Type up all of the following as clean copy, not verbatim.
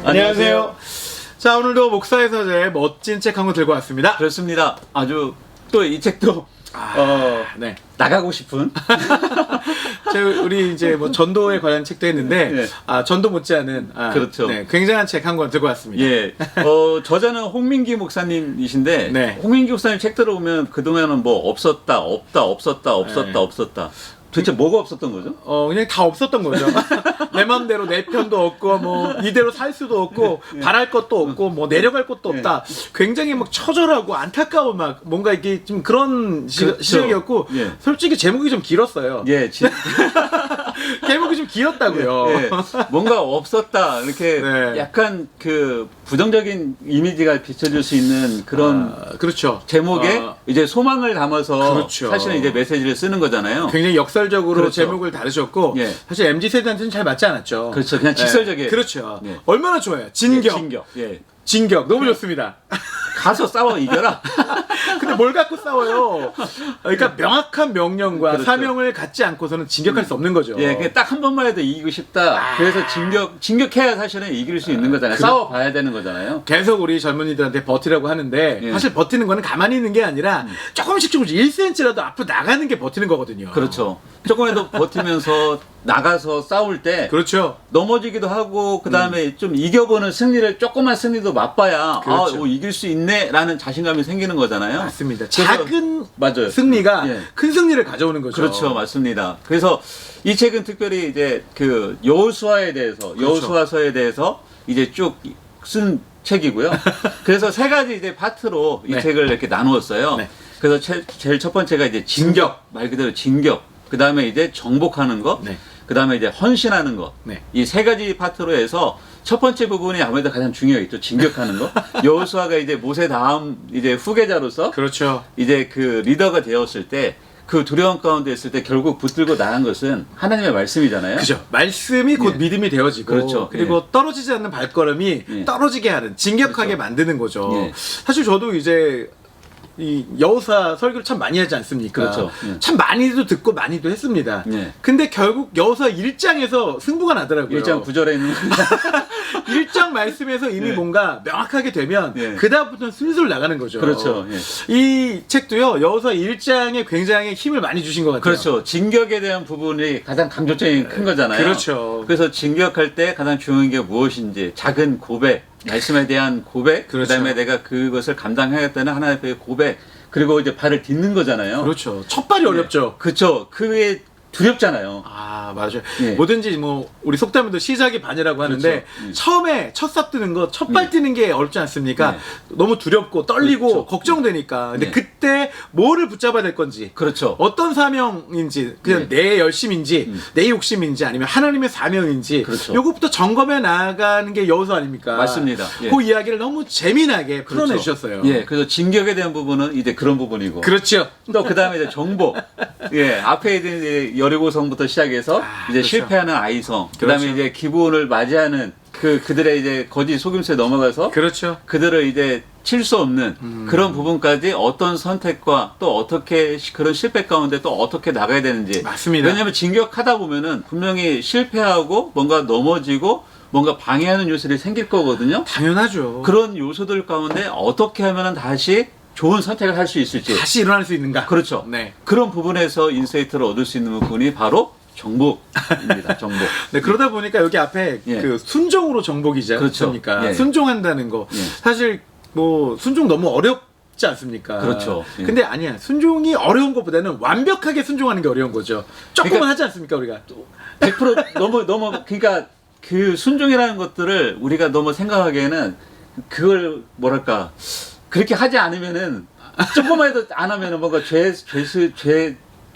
안녕하세요. 자, 오늘도 목사의 서재 멋진 책 한 권 들고 왔습니다. 그렇습니다. 아주 또 이 책도 네. 나가고 싶은 우리 이제 뭐 전도에 관한 책도 했는데 네. 전도 못지않은 그렇죠. 네, 굉장한 책 한 권 들고 왔습니다. 예. 저자는 홍민기 목사님이신데 네. 홍민기 목사님 책 들어보면 그동안은 뭐 없었다. 네. 도대체 뭐가 없었던 거죠? 그냥 다 없었던 거죠. 내 맘대로 내 편도 없고, 뭐, 이대로 살 수도 없고, 바랄 것도 없고, 뭐, 내려갈 것도 없다. 굉장히 막 처절하고 안타까운 막, 뭔가 이게 좀 그런 그렇죠. 시각이었고, 예. 솔직히 제목이 좀 길었어요. 예, 제목이 좀 길었다고요. 예, 뭔가 없었다. 이렇게 네. 약간 그 부정적인 이미지가 비춰줄 수 있는 그런 그렇죠. 제목에 이제 소망을 담아서 그렇죠. 사실은 이제 메시지를 쓰는 거잖아요. 굉장히 역설적으로 그렇죠. 제목을 다루셨고, 예. 사실 MZ세대한테는 잘 맞지 않았죠. 그렇죠. 그냥 직설적이에요. 그렇죠. 예. 얼마나 좋아요. 진격. 진격. 예. 진격. 너무 좋습니다. 가서 싸워 이겨라. 근데 뭘 갖고 싸워요? 그러니까 명확한 명령과 그렇죠. 사명을 갖지 않고서는 진격할 수 없는 거죠. 예, 딱 한 번만 해도 이기고 싶다. 그래서 진격해야 사실은 이길 수 있는 거잖아요. 싸워봐야 되는 거잖아요. 계속 우리 젊은이들한테 버티라고 하는데 예. 사실 버티는 거는 가만히 있는 게 아니라 조금씩 1cm라도 앞으로 나가는 게 버티는 거거든요. 그렇죠. 조금이라도 버티면서 나가서 싸울 때 그렇죠. 넘어지기도 하고 그 다음에 좀 이겨보는 승리를 조그만 승리도 맛봐야 그렇죠. 이길 수 있네라는 자신감이 생기는 거잖아요. 맞습니다. 그래서- 작은 맞아요. 승리가 예. 큰 승리를 가져오는 거죠. 그렇죠, 맞습니다. 그래서 이 책은 특별히 이제 그 여호수아에 대해서 그렇죠. 여호수아서에 대해서 이제 쭉 쓴 책이고요. 그래서 세 가지 이제 파트로 이 네. 책을 이렇게 나누었어요. 네. 그래서 제일 첫 번째가 이제 진격, 말 그대로 진격. 그 다음에 이제 정복하는 것. 네. 그 다음에 이제 헌신하는 것. 네. 이 세 가지 파트로 해서 첫 번째 부분이 아무래도 가장 중요했죠. 진격하는 거. 여호수아가 이제 모세 다음 이제 후계자로서 그렇죠. 이제 그 리더가 되었을 때 그 두려움 가운데 있을 때 결국 붙들고 나간 것은 하나님의 말씀이잖아요. 그죠. 말씀이 곧 예. 믿음이 되어지고, 그렇죠. 그리고 떨어지지 않는 발걸음이 예. 떨어지게 하는, 진격하게 그렇죠. 만드는 거죠. 예. 사실 저도 이제 이 여호사 설교를 참 많이 하지 않습니까? 그렇죠. 예. 참 많이도 듣고 많이도 했습니다. 예. 근데 결국 여호사 1장에서 승부가 나더라고요. 1장 9절에 있는 1장 말씀에서 이미 예. 뭔가 명확하게 되면 예. 그다음부터는 슬슬 나가는 거죠. 그렇죠. 예. 이 책도요. 여호사 1장에 굉장히 힘을 많이 주신 것 같아요. 그렇죠. 진격에 대한 부분이 가장 강조점이 큰 거잖아요. 그렇죠. 그래서 진격할 때 가장 중요한 게 무엇인지 작은 고백, 말씀에 대한 고백, 그렇죠. 그다음에 내가 그것을 감당하겠다는 하나님의 앞에 고백, 그리고 이제 발을 딛는 거잖아요. 그렇죠. 첫 발이 어렵죠. 그렇죠. 그게 두렵잖아요. 아, 맞아요. 예. 뭐든지 뭐 우리 속담에도 시작이 반이라고 하는데 그렇죠. 처음에 첫 삽 뜨는 거, 첫 발 뛰는 게 어렵지 않습니까? 네. 너무 두렵고 떨리고 그렇죠. 걱정되니까. 근데 네. 그때 뭐를 붙잡아야 될 건지, 그렇죠. 어떤 사명인지, 그냥 네. 내 열심인지, 내 욕심인지, 아니면 하나님의 사명인지, 그렇죠. 요것부터 점검해 나가는 게 여호수 아닙니까? 맞습니다. 예. 그 이야기를 너무 재미나게 그렇죠. 풀어내 주셨어요. 예, 그래서 진격에 대한 부분은 이제 그런 부분이고. 그렇죠. 또 그 다음에 이제 정복. 예, 앞에 이제 여리고성부터 시작해서 이제 그렇죠. 실패하는 아이성. 그 다음에 그렇죠. 이제 기부원을 맞이하는 그들의 이제 거짓 속임수에 넘어가서 그렇죠. 그들을 이제 칠 수 없는 그런 부분까지 어떤 선택과 또 어떻게 그런 실패 가운데 또 어떻게 나가야 되는지. 맞습니다. 왜냐하면 진격하다 보면은 분명히 실패하고 뭔가 넘어지고 뭔가 방해하는 요소들이 생길 거거든요. 당연하죠. 그런 요소들 가운데 어떻게 하면은 다시 좋은 선택을 할 수 있을지. 다시 일어날 수 있는가? 그렇죠. 네. 그런 부분에서 인사이트를 얻을 수 있는 부분이 바로 정복입니다. 정복. 네, 그러다 보니까 여기 앞에 예. 그 순종으로 정복이지 그렇죠. 않습니까? 예. 순종한다는 거. 예. 사실 뭐 순종 너무 어렵지 않습니까? 그렇죠. 예. 근데 아니야. 순종이 어려운 것보다는 완벽하게 순종하는 게 어려운 거죠. 조금은 그러니까 하지 않습니까, 우리가? 100% 너무 그러니까 그 순종이라는 것들을 우리가 너무 생각하기에는 그걸 뭐랄까 그렇게 하지 않으면은 조금만 해도 안 하면은 뭔가 죄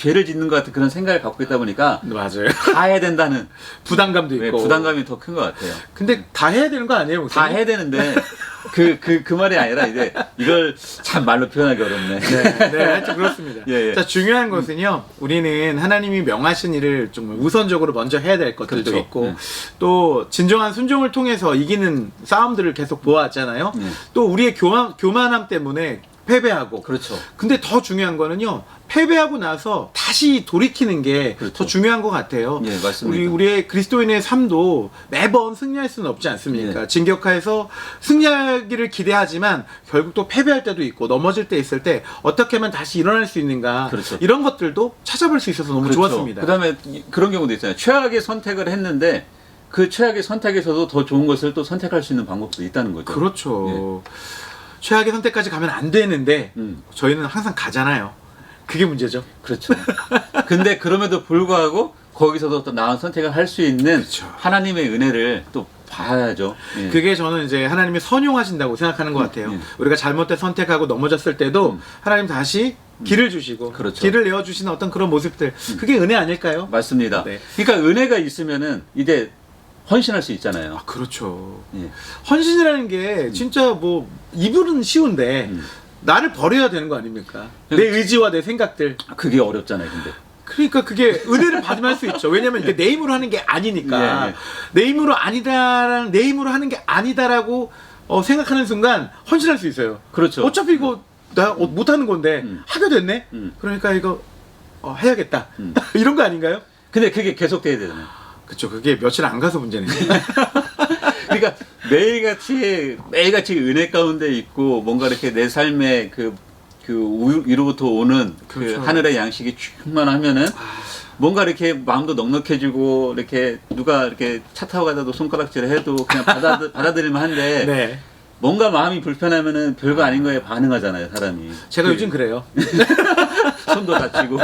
죄를 짓는 것 같은 그런 생각을 갖고 있다 보니까 맞아요. 다 해야 된다는 부담감도 네, 있고. 부담감이 더 큰 것 같아요. 근데 다 해야 되는 거 아니에요, 다 목사님? 해야 되는데 그 말이 아니라 이제 이걸 참 말로 표현하기 어렵네. 네, 하여튼 그렇습니다. 예, 예. 자, 중요한 것은요, 우리는 하나님이 명하신 일을 정말 우선적으로 먼저 해야 될 것들도 그렇죠. 있고, 네. 또 진정한 순종을 통해서 이기는 싸움들을 계속 보아왔잖아요. 네. 또 우리의 교만함 때문에 패배하고. 그렇죠. 근데 더 중요한 거는요, 패배하고 나서 다시 돌이키는 게 더 그렇죠. 중요한 것 같아요. 예, 맞습니다. 우리의 그리스도인의 삶도 매번 승리할 수는 없지 않습니까? 예. 진격해서 승리하기를 기대하지만 결국 또 패배할 때도 있고 넘어질 때 있을 때 어떻게 하면 다시 일어날 수 있는가, 그렇죠. 이런 것들도 찾아볼 수 있어서 너무 좋았습니다. 그다음에 그런 경우도 있잖아요. 최악의 선택을 했는데 그 최악의 선택에서도 더 좋은 것을 또 선택할 수 있는 방법도 있다는 거죠. 그렇죠. 최악의 선택까지 가면 안 되는데 저희는 항상 가잖아요. 그게 문제죠. 그렇죠. 근데 그럼에도 불구하고 거기서도 또 나은 선택을 할 수 있는 그렇죠. 하나님의 은혜를 또 봐야죠. 예. 그게 저는 이제 하나님이 선용하신다고 생각하는 것 같아요. 예. 우리가 잘못된 선택하고 넘어졌을 때도 하나님 다시 길을 주시고 그렇죠. 길을 내어주시는 어떤 그런 모습들, 그게 은혜 아닐까요? 맞습니다. 네. 그러니까 은혜가 있으면은 이제 헌신할 수 있잖아요. 아, 그렇죠. 예. 헌신이라는 게 진짜 뭐 입으로는 쉬운데 나를 버려야 되는 거 아닙니까? 내 의지와 내 생각들. 그게 어렵잖아요, 근데. 그러니까 그게 은혜를 받으면 할 수 있죠. 왜냐면 이게 내 힘으로 하는 게 아니니까. 예, 예. 내 힘으로 하는 게 아니다라고 생각하는 순간 헌신할 수 있어요. 그렇죠. 어차피 이거 나 못하는 건데 하게 됐네. 그러니까 이거 해야겠다. 이런 거 아닌가요? 근데 그게 계속돼야 되잖아요. 그쵸. 그게 며칠 안 가서 문제네. 그러니까 매일같이 은혜 가운데 있고 뭔가 이렇게 내 삶에 그 위로부터 오는 그렇죠. 그 하늘의 양식이 충만하면은 뭔가 이렇게 마음도 넉넉해지고 이렇게 누가 이렇게 차 타고 가다도 손가락질 해도 그냥 받아들일만 한데 네. 뭔가 마음이 불편하면은 별거 아닌 거에 반응하잖아요, 사람이. 제가 요즘 그래요. 손도 다치고.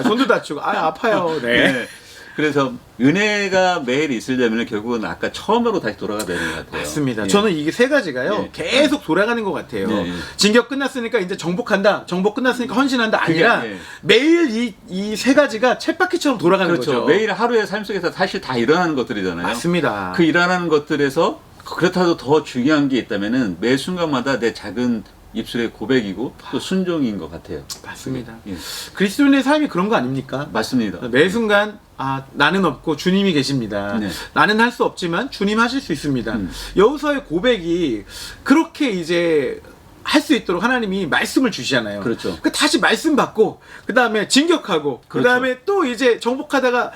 손도 다치고, 아파요. 네. 네. 그래서 은혜가 매일 있으려면 결국은 아까 처음으로 다시 돌아가야 되는 것 같아요. 맞습니다. 예. 저는 이게 세 가지가요. 예. 계속 돌아가는 것 같아요. 예, 예. 진격 끝났으니까 이제 정복한다. 정복 끝났으니까 헌신한다. 아니라 그게, 예. 매일 이 세 가지가 쳇바퀴처럼 돌아가는 그렇죠. 거죠. 매일 하루의 삶 속에서 사실 다 일어나는 것들이잖아요. 맞습니다. 그 일어나는 것들에서 그렇다도 더 중요한 게 있다면은 매 순간마다 내 작은 입술의 고백이고 또 순종인 것 같아요. 맞습니다. 예. 그리스도인의 삶이 그런 거 아닙니까? 맞습니다. 매 순간 나는 없고 주님이 계십니다. 네. 나는 할 수 없지만 주님 하실 수 있습니다. 여호수아의 고백이 그렇게 이제 할 수 있도록 하나님이 말씀을 주시잖아요. 그렇죠. 다시 말씀 받고 그 다음에 진격하고 그 다음에 또 이제 정복하다가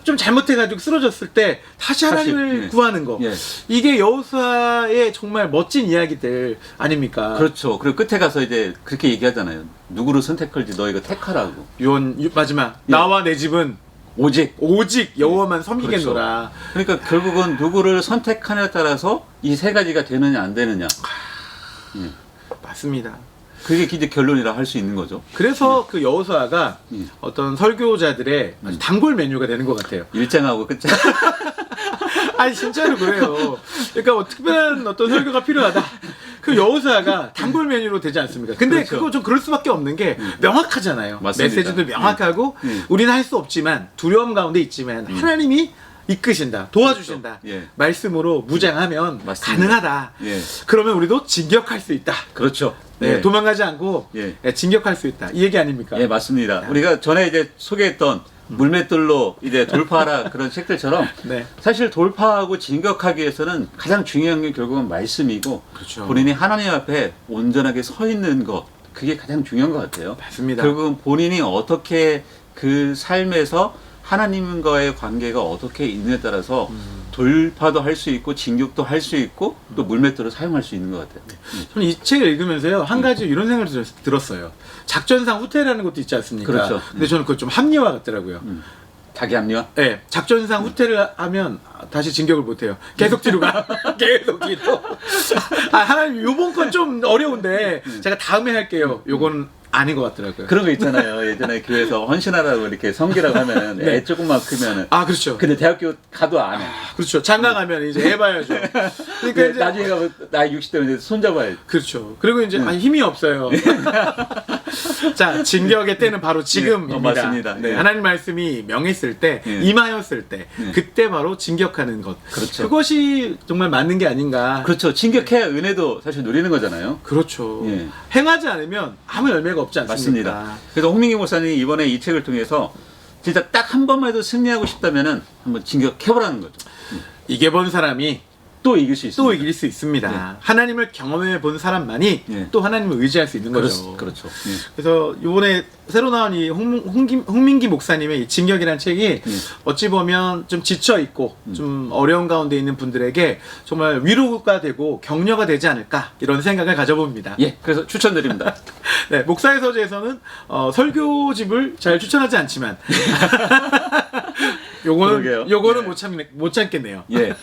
좀 잘못해가지고 쓰러졌을 때 다시 하나님을 예. 구하는 거. 예. 이게 여호수아의 정말 멋진 이야기들 아닙니까? 그렇죠. 그리고 끝에 가서 이제 그렇게 얘기하잖아요. 누구를 선택할지 너희가 택하라고. 마지막 예. 나와 내 집은 오직. 여호와만 섬기겠노라. 그러니까 결국은 누구를 선택하냐에 따라서 이 세 가지가 되느냐 안 되느냐. 예. 맞습니다. 그게 이제 결론이라 할 수 있는 거죠. 그래서 그 여호수아가 음. 어떤 설교자들의 아주 단골 메뉴가 되는 것 같아요. 일장하고 끝장. 아니 진짜로 그래요. 그러니까 특별한 어떤 설교가 필요하다. 그 여호수아가 단골 메뉴로 되지 않습니까? 근데 그렇죠. 그거 좀 그럴 수밖에 없는 게 명확하잖아요. 맞습니다. 메시지도 명확하고 우리는 할 수 없지만 두려움 가운데 있지만 하나님이 이끄신다, 도와주신다. 그렇죠. 예. 말씀으로 무장하면 맞습니다. 가능하다. 예. 그러면 우리도 진격할 수 있다. 그렇죠. 네, 예. 도망가지 않고 예. 진격할 수 있다. 이 얘기 아닙니까? 예, 맞습니다. 우리가 전에 이제 소개했던 물맷돌로 이제 돌파하라 그런 책들처럼 네. 사실 돌파하고 진격하기 위해서는 가장 중요한 게 결국은 말씀이고 그렇죠. 본인이 하나님 앞에 온전하게 서 있는 것 그게 가장 중요한 것 같아요. 맞습니다. 결국은 본인이 어떻게 그 삶에서 하나님과의 관계가 어떻게 있느냐에 따라서 돌파도 할 수 있고 진격도 할 수 있고 또 물맷돌을 사용할 수 있는 것 같아요. 저는 이 책을 읽으면서요 한 가지 이런 생각을 들었어요. 작전상 후퇴라는 것도 있지 않습니까? 그렇죠. 근데 저는 그걸 좀 합리화 같더라고요. 자기 합리화? 네, 작전상 후퇴를 하면 다시 진격을 못해요. 계속 뒤로 가. 계속 뒤로. 하나님 요번 건 좀 어려운데 제가 다음에 할게요. 요거는 아닌 것 같더라고요. 그런 거 있잖아요. 예전에 교회에서 헌신하라고 이렇게 성기라고 하면은 네. 애 조금만 크면은. 아, 그렇죠. 근데 대학교 가도 안 해. 그렇죠. 장가 가면 이제 해봐야죠. 그러니까 근데 이제 나중에 가면 나이 60대면 손잡아야지. 그렇죠. 그리고 이제 힘이 없어요. 자, 진격의 때는 바로 지금입니다. 맞습니다. 네, 네. 하나님 말씀이 명했을 때, 네. 임하였을 때, 네. 그때 바로 진격하는 것. 그렇죠. 그것이 정말 맞는 게 아닌가. 그렇죠. 진격해야 은혜도 사실 누리는 거잖아요. 그렇죠. 예. 행하지 않으면 아무 열매가 없지 않습니까? 맞습니다. 그래서 홍민기 목사님이 이번에 이 책을 통해서 진짜 딱 한 번만해도 승리하고 싶다면은 한번 진격해보라는 거죠. 이겨 본 사람이 또 이길 수 있습니다. 또 이길 수 있습니다. 네. 하나님을 경험해 본 사람만이 네. 또 하나님을 의지할 수 있는 거죠. 그렇죠. 그래서 이번에 새로 나온 이 홍민기 목사님의 이 진격이라는 책이 어찌 보면 좀 지쳐 있고 좀 어려운 가운데 있는 분들에게 정말 위로가 되고 격려가 되지 않을까 이런 생각을 가져봅니다. 예, 그래서 추천드립니다. 네, 목사의 서재에서는 설교집을 잘 추천하지 않지만 그러게요. 요거는 네. 못 참겠네요. 예,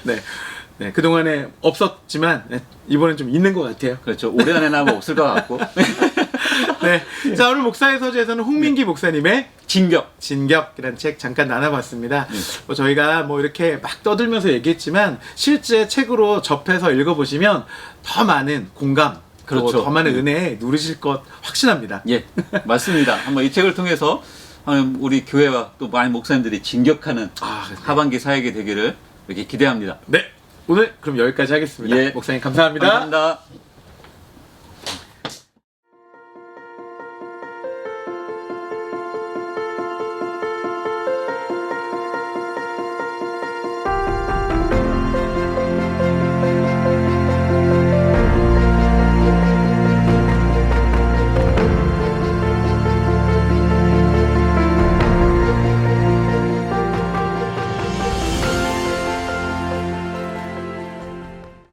네. 네, 그동안에 없었지만 네, 이번엔 좀 있는 것 같아요. 그렇죠. 올해 안에는 아마 없을 것 같고. 네. 자, 오늘 목사의 서재에서는 홍민기 목사님의 진격. 진격이라는 책 잠깐 나눠봤습니다. 뭐 저희가 뭐 이렇게 막 떠들면서 얘기했지만 실제 책으로 접해서 읽어보시면 더 많은 공감, 그렇죠. 또 더 많은 은혜 누리실 것 확신합니다. 예, 맞습니다. 한번 이 책을 통해서 우리 교회와 또 많은 목사님들이 진격하는 아, 하반기 사역이 되기를 이렇게 기대합니다. 네. 오늘 그럼 여기까지 하겠습니다. 예. 목사님 감사합니다. 감사합니다.